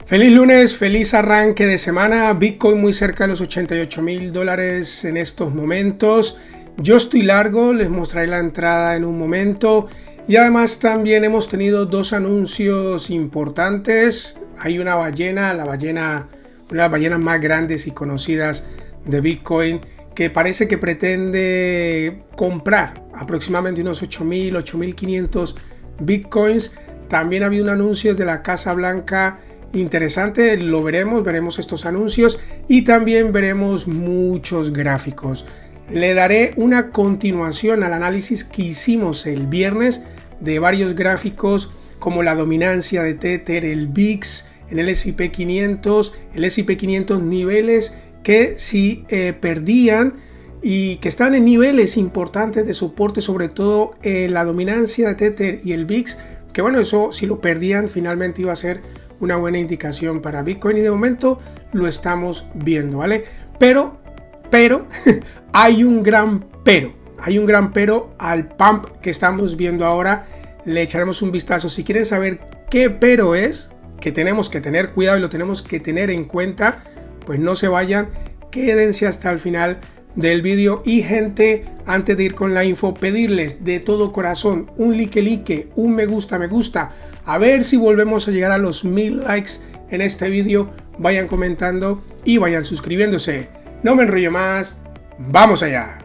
Feliz lunes, feliz arranque de semana. Bitcoin muy cerca de los $88,000 en estos momentos. Yo estoy largo, les mostraré la entrada en un momento. Y además también hemos tenido dos anuncios importantes. Hay una ballena, una de las ballenas más grandes y conocidas de Bitcoin, que parece que pretende comprar aproximadamente unos 8.500 Bitcoins. También ha habido un anuncio desde la Casa Blanca interesante, lo veremos estos anuncios y también veremos muchos gráficos. Le daré una continuación al análisis que hicimos el viernes de varios gráficos como la dominancia de Tether, el VIX, en el S&P 500, el S&P 500 niveles que si perdían y que están en niveles importantes de soporte, sobre todo la dominancia de Tether y el VIX, que bueno, eso si lo perdían finalmente iba a ser una buena indicación para Bitcoin y de momento lo estamos viendo, ¿vale? Pero hay un gran pero al pump que estamos viendo ahora. Le echaremos un vistazo. Si quieren saber qué pero es, que tenemos que tener cuidado y lo tenemos que tener en cuenta, pues no se vayan, quédense hasta el final del vídeo. Y gente, antes de ir con la info, pedirles de todo corazón un like, un me gusta, a ver si volvemos a llegar a los 1000 likes en este vídeo. Vayan comentando y vayan suscribiéndose. No me enrollo más, vamos allá.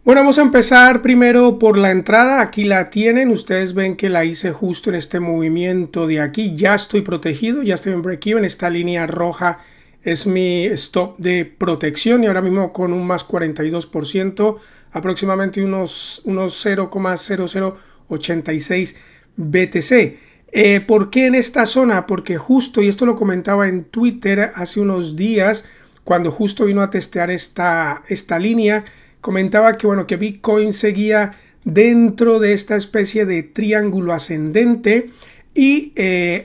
Bueno, vamos a empezar primero por la entrada. Aquí la tienen, ustedes ven que la hice justo en este movimiento de aquí. Ya estoy protegido, ya estoy en break-even. Esta línea roja es mi stop de protección y ahora mismo con un más 42%, aproximadamente unos 0,0086 BTC. ¿Por qué en esta zona? Porque justo, y esto lo comentaba en Twitter hace unos días, cuando justo vino a testear esta línea, comentaba que bueno, que Bitcoin seguía dentro de esta especie de triángulo ascendente y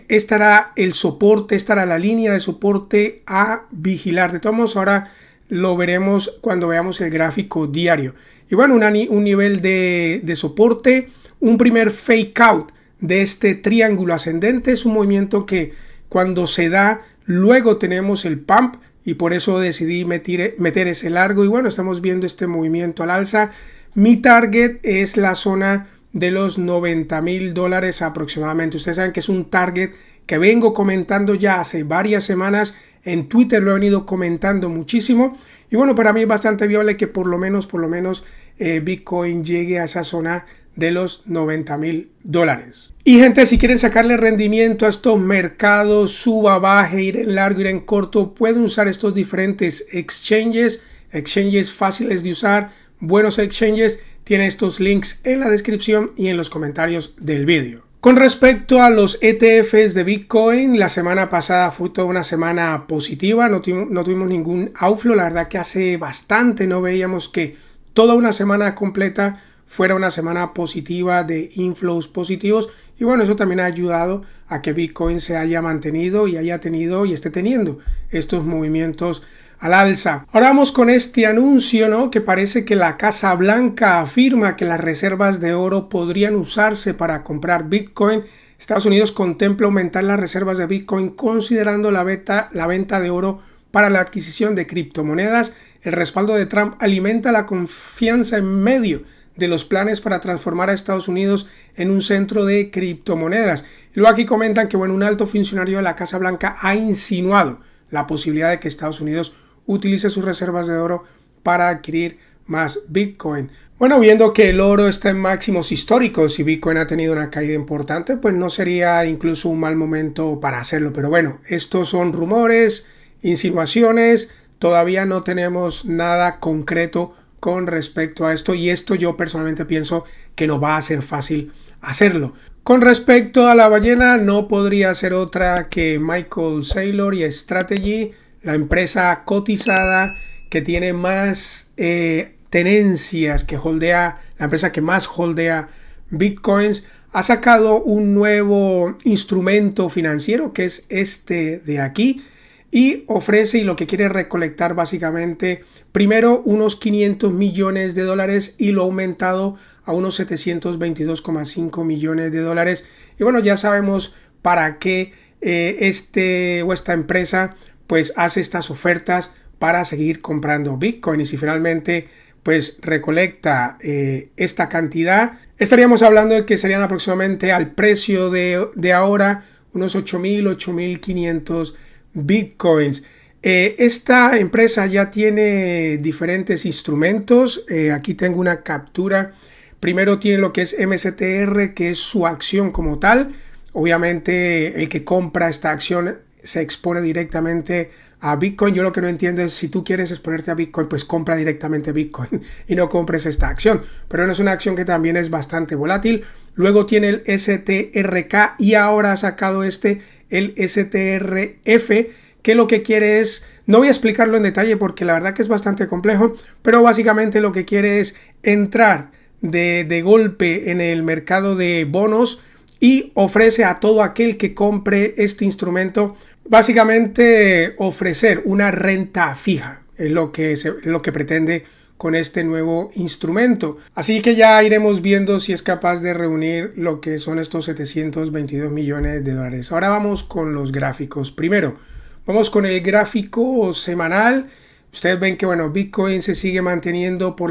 estará el soporte, estará la línea de soporte a vigilar. De todos modos, ahora lo veremos cuando veamos el gráfico diario. Y bueno, un nivel de soporte, un primer fake out de este triángulo ascendente. Es un movimiento que cuando se da, luego tenemos el pump y por eso decidí meter ese largo. Y bueno, estamos viendo este movimiento al alza. Mi target es la zona de los $90,000 aproximadamente. Ustedes saben que es un target que vengo comentando ya hace varias semanas. En Twitter lo he venido comentando muchísimo. Y bueno, para mí es bastante viable que por lo menos Bitcoin llegue a esa zona de los $90,000. Y gente, si quieren sacarle rendimiento a estos mercados, suba, baje, ir en largo, ir en corto, pueden usar estos diferentes exchanges fáciles de usar, buenos exchanges. Tiene estos links en la descripción y en los comentarios del vídeo. Con respecto a los ETFs de Bitcoin, la semana pasada fue toda una semana positiva, no tuvimos ningún outflow. La verdad que hace bastante no veíamos que toda una semana completa fuera una semana positiva de inflows positivos y bueno, eso también ha ayudado a que Bitcoin se haya mantenido y haya tenido y esté teniendo estos movimientos al alza. Ahora vamos con este anuncio, ¿no? Que parece que la Casa Blanca afirma que las reservas de oro podrían usarse para comprar Bitcoin. Estados Unidos contempla aumentar las reservas de Bitcoin considerando la venta de oro para la adquisición de criptomonedas. El respaldo de Trump alimenta la confianza en medio de los planes para transformar a Estados Unidos en un centro de criptomonedas. Y luego aquí comentan que bueno, un alto funcionario de la Casa Blanca ha insinuado la posibilidad de que Estados Unidos utilice sus reservas de oro para adquirir más Bitcoin. Bueno, viendo que el oro está en máximos históricos y Bitcoin ha tenido una caída importante, pues no sería incluso un mal momento para hacerlo. Pero bueno, estos son rumores, insinuaciones, todavía no tenemos nada concreto con respecto a esto y esto yo personalmente pienso que no va a ser fácil hacerlo. Con respecto a la ballena, no podría ser otra que Michael Saylor y Strategy, la empresa cotizada que tiene más tenencias, que holdea, la empresa que más holdea Bitcoins, ha sacado un nuevo instrumento financiero que es este de aquí. y ofrece y lo que quiere recolectar básicamente primero unos 500 millones de dólares y lo ha aumentado a unos 722,5 millones de dólares. Y bueno, ya sabemos para qué esta empresa pues hace estas ofertas para seguir comprando Bitcoin, y si finalmente pues recolecta esta cantidad, estaríamos hablando de que serían aproximadamente al precio de ahora unos 8.500 Bitcoins. Esta empresa ya tiene diferentes instrumentos. Aquí tengo una captura. Primero tiene lo que es MSTR, que es su acción como tal. Obviamente el que compra esta acción se expone directamente a Bitcoin. Yo lo que no entiendo es, si tú quieres exponerte a Bitcoin, pues compra directamente Bitcoin y no compres esta acción. Pero no, es una acción que también es bastante volátil. Luego tiene el STRK y ahora ha sacado el STRF, que lo que quiere es, no voy a explicarlo en detalle porque la verdad que es bastante complejo, pero básicamente lo que quiere es entrar de golpe en el mercado de bonos y ofrece a todo aquel que compre este instrumento básicamente ofrecer una renta fija. Es lo que pretende con este nuevo instrumento. Así que ya iremos viendo si es capaz de reunir lo que son estos 722 millones de dólares. Ahora vamos con los gráficos. Primero, vamos con el gráfico semanal. Ustedes ven que bueno, Bitcoin se sigue manteniendo por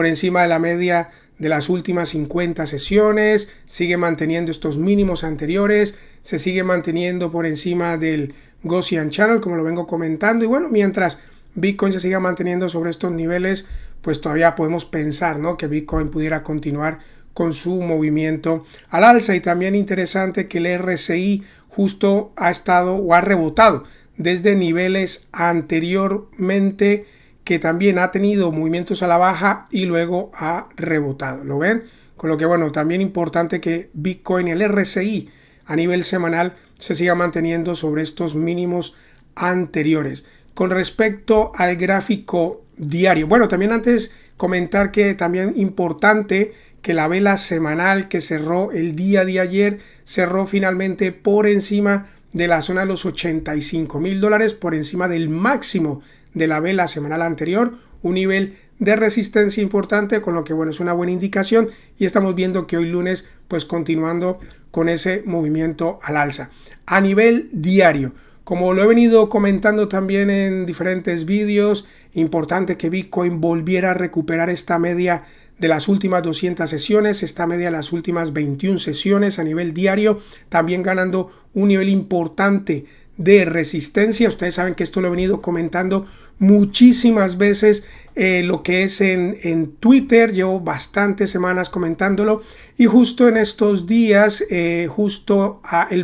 encima de la media de las últimas 50 sesiones, sigue manteniendo estos mínimos anteriores, se sigue manteniendo por encima del Gaussian Channel, como lo vengo comentando, y bueno, mientras Bitcoin se siga manteniendo sobre estos niveles, pues todavía podemos pensar, ¿no?, que Bitcoin pudiera continuar con su movimiento al alza. Y también interesante que el RSI justo ha estado o ha rebotado desde niveles anteriormente, que también ha tenido movimientos a la baja y luego ha rebotado. ¿Lo ven? Con lo que bueno, también importante que Bitcoin y el RSI a nivel semanal se siga manteniendo sobre estos mínimos anteriores. Con respecto al gráfico diario, bueno, también antes comentar que también importante que la vela semanal que cerró el día de ayer cerró finalmente por encima de la zona de los $85.000, por encima del máximo de la vela semanal anterior, un nivel de resistencia importante, con lo que bueno, es una buena indicación, y estamos viendo que hoy lunes pues continuando con ese movimiento al alza. A nivel diario, como lo he venido comentando también en diferentes vídeos, importante que Bitcoin volviera a recuperar esta media de las últimas 200 sesiones, esta media de las últimas 21 sesiones a nivel diario, también ganando un nivel importante de resistencia. Ustedes saben que esto lo he venido comentando muchísimas veces, lo que es en Twitter, llevo bastantes semanas comentándolo, y justo en estos días, el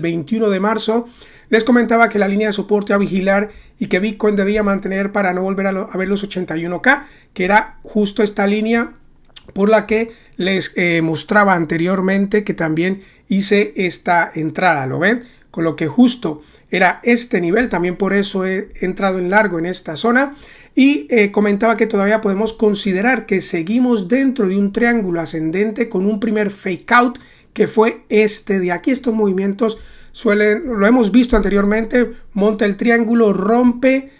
21 de marzo, les comentaba que la línea de soporte a vigilar y que Bitcoin debía mantener para no volver a ver los 81K, que era justo esta línea por la que les mostraba anteriormente, que también hice esta entrada, ¿lo ven? Con lo que justo era este nivel, también por eso he entrado en largo en esta zona, y comentaba que todavía podemos considerar que seguimos dentro de un triángulo ascendente con un primer fake out, que fue este de aquí. Estos movimientos lo hemos visto anteriormente, monta el triángulo, rompe,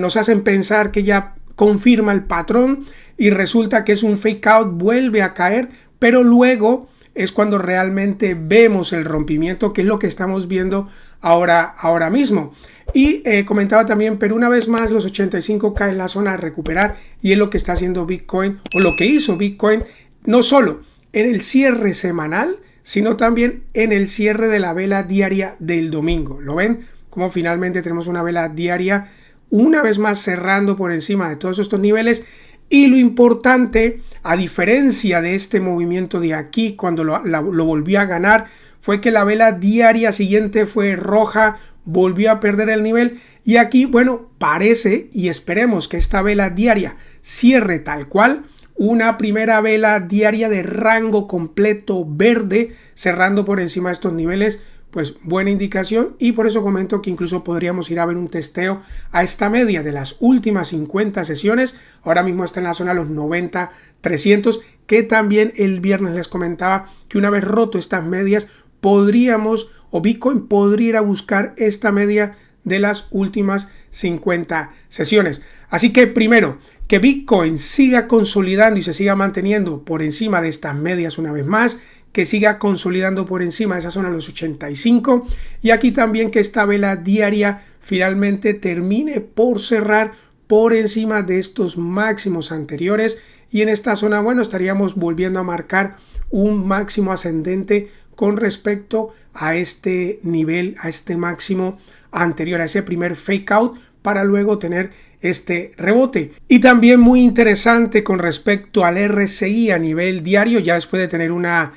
nos hacen pensar que ya confirma el patrón y resulta que es un fake out, vuelve a caer, pero luego es cuando realmente vemos el rompimiento, que es lo que estamos viendo ahora mismo. Y comentaba también, pero una vez más los 85K en la zona a recuperar, y es lo que está haciendo Bitcoin, o lo que hizo Bitcoin, no solo en el cierre semanal, sino también en el cierre de la vela diaria del domingo. ¿Lo ven? Como finalmente tenemos una vela diaria una vez más cerrando por encima de todos estos niveles. Y lo importante, a diferencia de este movimiento de aquí, cuando lo volvió a ganar, fue que la vela diaria siguiente fue roja, volvió a perder el nivel, y aquí, bueno, parece, y esperemos que esta vela diaria cierre tal cual, una primera vela diaria de rango completo verde, cerrando por encima de estos niveles, pues buena indicación, y por eso comento que incluso podríamos ir a ver un testeo a esta media de las últimas 50 sesiones. Ahora mismo está en la zona de los 90-300, que también el viernes les comentaba que una vez roto estas medias, podríamos, o Bitcoin podría ir a buscar esta media de las últimas 50 sesiones. Así que primero, que Bitcoin siga consolidando y se siga manteniendo por encima de estas medias una vez más, que siga consolidando por encima de esa zona de los 85 y aquí también que esta vela diaria finalmente termine por cerrar por encima de estos máximos anteriores y en esta zona, bueno, estaríamos volviendo a marcar un máximo ascendente con respecto a este nivel, a este máximo anterior, a ese primer fake out para luego tener este rebote. Y también muy interesante con respecto al RSI a nivel diario, ya después de tener una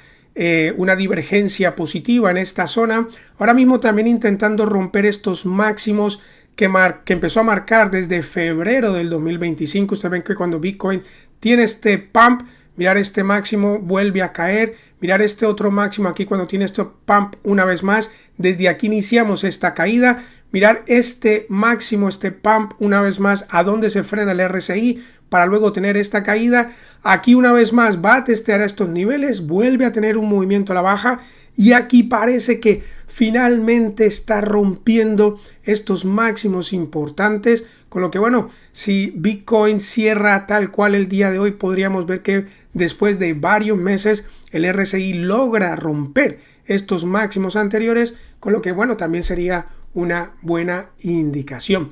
divergencia positiva en esta zona, ahora mismo también intentando romper estos máximos que empezó a marcar desde febrero del 2025. Ustedes ven que cuando Bitcoin tiene este pump, mirar este máximo vuelve a caer, mirar este otro máximo aquí cuando tiene este pump una vez más, desde aquí iniciamos esta caída, mirar este máximo, este pump una vez más, a dónde se frena el RSI para luego tener esta caída, aquí una vez más va a testear estos niveles, vuelve a tener un movimiento a la baja y aquí parece que finalmente está rompiendo estos máximos importantes, con lo que bueno, si Bitcoin cierra tal cual el día de hoy, podríamos ver que después de varios meses el RSI logra romper estos máximos anteriores, con lo que bueno, también sería una buena indicación.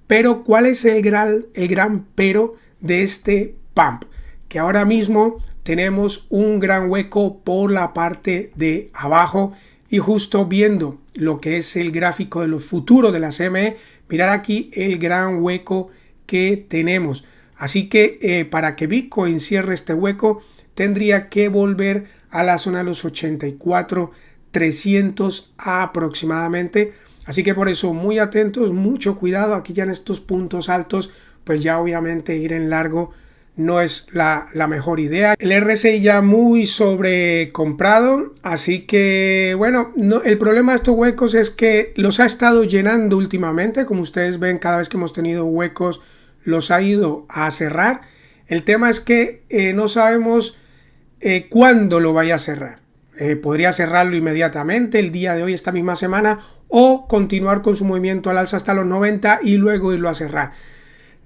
Pero ¿cuál es el gran pero de este pump? Que ahora mismo tenemos un gran hueco por la parte de abajo y justo viendo lo que es el gráfico de los futuros de la CME, mirar aquí el gran hueco que tenemos. Así que para que Bitcoin cierre este hueco tendría que volver a la zona de los 84.300 aproximadamente. Así que por eso muy atentos, mucho cuidado aquí ya en estos puntos altos, pues ya obviamente ir en largo no es la mejor idea. El RSI ya muy sobrecomprado, así que bueno, el problema de estos huecos es que los ha estado llenando últimamente, como ustedes ven cada vez que hemos tenido huecos los ha ido a cerrar. El tema es que no sabemos cuándo lo vaya a cerrar. Podría cerrarlo inmediatamente el día de hoy, esta misma semana, o continuar con su movimiento al alza hasta los 90 y luego irlo a cerrar.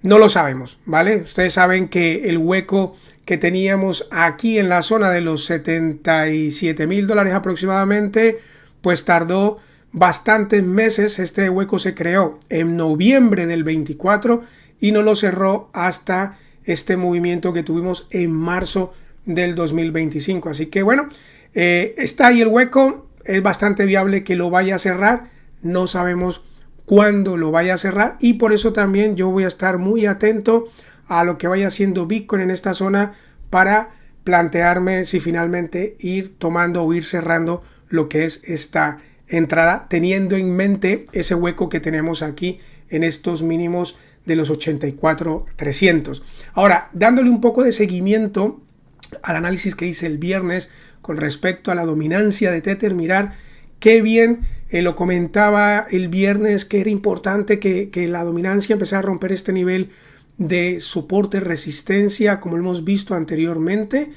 No lo sabemos, ¿vale? Ustedes saben que el hueco que teníamos aquí en la zona de los $77,000 aproximadamente, pues tardó bastantes meses. Este hueco se creó en noviembre del 24 y no lo cerró hasta este movimiento que tuvimos en marzo del 2025. Así que bueno, está ahí el hueco, es bastante viable que lo vaya a cerrar, no sabemos cuándo lo vaya a cerrar y por eso también yo voy a estar muy atento a lo que vaya haciendo Bitcoin en esta zona para plantearme si finalmente ir tomando o ir cerrando lo que es esta entrada, teniendo en mente ese hueco que tenemos aquí en estos mínimos de los 84.300. Ahora, dándole un poco de seguimiento al análisis que hice el viernes con respecto a la dominancia de Tether, mirar qué bien lo comentaba el viernes que era importante que la dominancia empezara a romper este nivel de soporte, resistencia, como lo hemos visto anteriormente,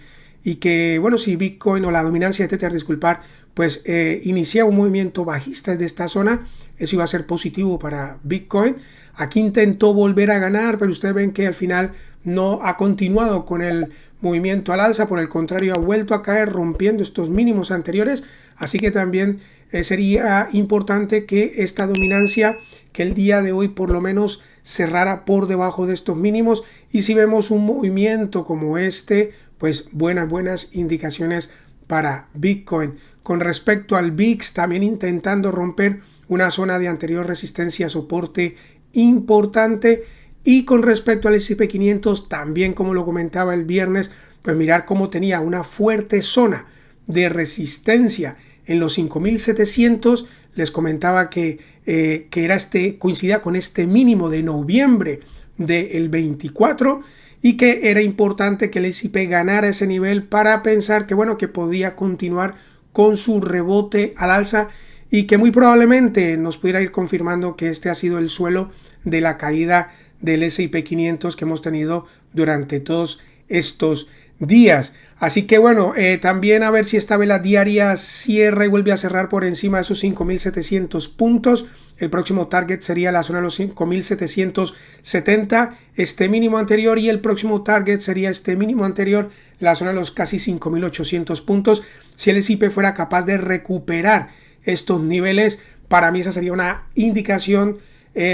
y que, bueno, si Bitcoin o la dominancia de Tether, disculpar, pues iniciaba un movimiento bajista desde esta zona, eso iba a ser positivo para Bitcoin. Aquí intentó volver a ganar, pero ustedes ven que al final no ha continuado con el movimiento al alza, por el contrario ha vuelto a caer rompiendo estos mínimos anteriores, así que también sería importante que esta dominancia, que el día de hoy por lo menos cerrara por debajo de estos mínimos, y si vemos un movimiento como este, pues buenas indicaciones para Bitcoin. Con respecto al VIX, también intentando romper una zona de anterior resistencia, soporte importante. Y con respecto al S&P 500, también como lo comentaba el viernes, pues mirar cómo tenía una fuerte zona de resistencia en los 5.700. Les comentaba que era coincidía con este mínimo de noviembre del 24 y que era importante que el S&P ganara ese nivel para pensar que bueno, que podía continuar con su rebote al alza y que muy probablemente nos pudiera ir confirmando que este ha sido el suelo de la caída del S&P 500 que hemos tenido durante todos estos días. Así que bueno, también a ver si esta vela diaria cierra y vuelve a cerrar por encima de esos 5.700 puntos. El próximo target sería la zona de los 5.770, este mínimo anterior, y el próximo target sería este mínimo anterior, la zona de los casi 5.800 puntos. Si el S&P fuera capaz de recuperar estos niveles, para mí esa sería una indicación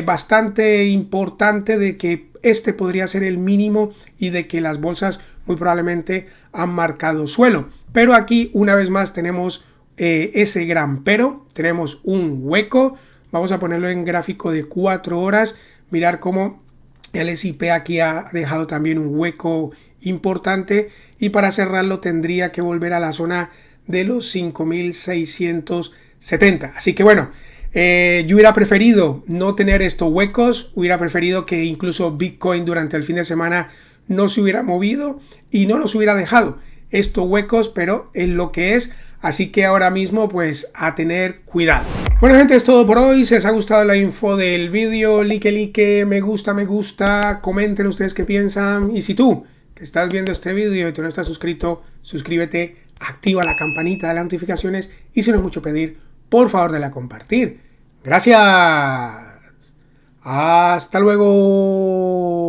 bastante importante de que este podría ser el mínimo y de que las bolsas muy probablemente han marcado suelo. Pero aquí una vez más tenemos ese gran pero, tenemos un hueco. Vamos a ponerlo en gráfico de 4 horas, mirar cómo el S&P aquí ha dejado también un hueco importante, y para cerrarlo tendría que volver a la zona de los 5.670. Así que bueno, yo hubiera preferido no tener estos huecos, hubiera preferido que incluso Bitcoin durante el fin de semana no se hubiera movido y no nos hubiera dejado estos huecos, pero es lo que es. Así que ahora mismo pues a tener cuidado. Bueno gente, es todo por hoy. Si les ha gustado la info del vídeo, like, me gusta, comenten ustedes qué piensan. Y si tú que estás viendo este vídeo y tú no estás suscrito, suscríbete, activa la campanita de las notificaciones y si no es mucho pedir, por favor dale a compartir. Gracias. Hasta luego.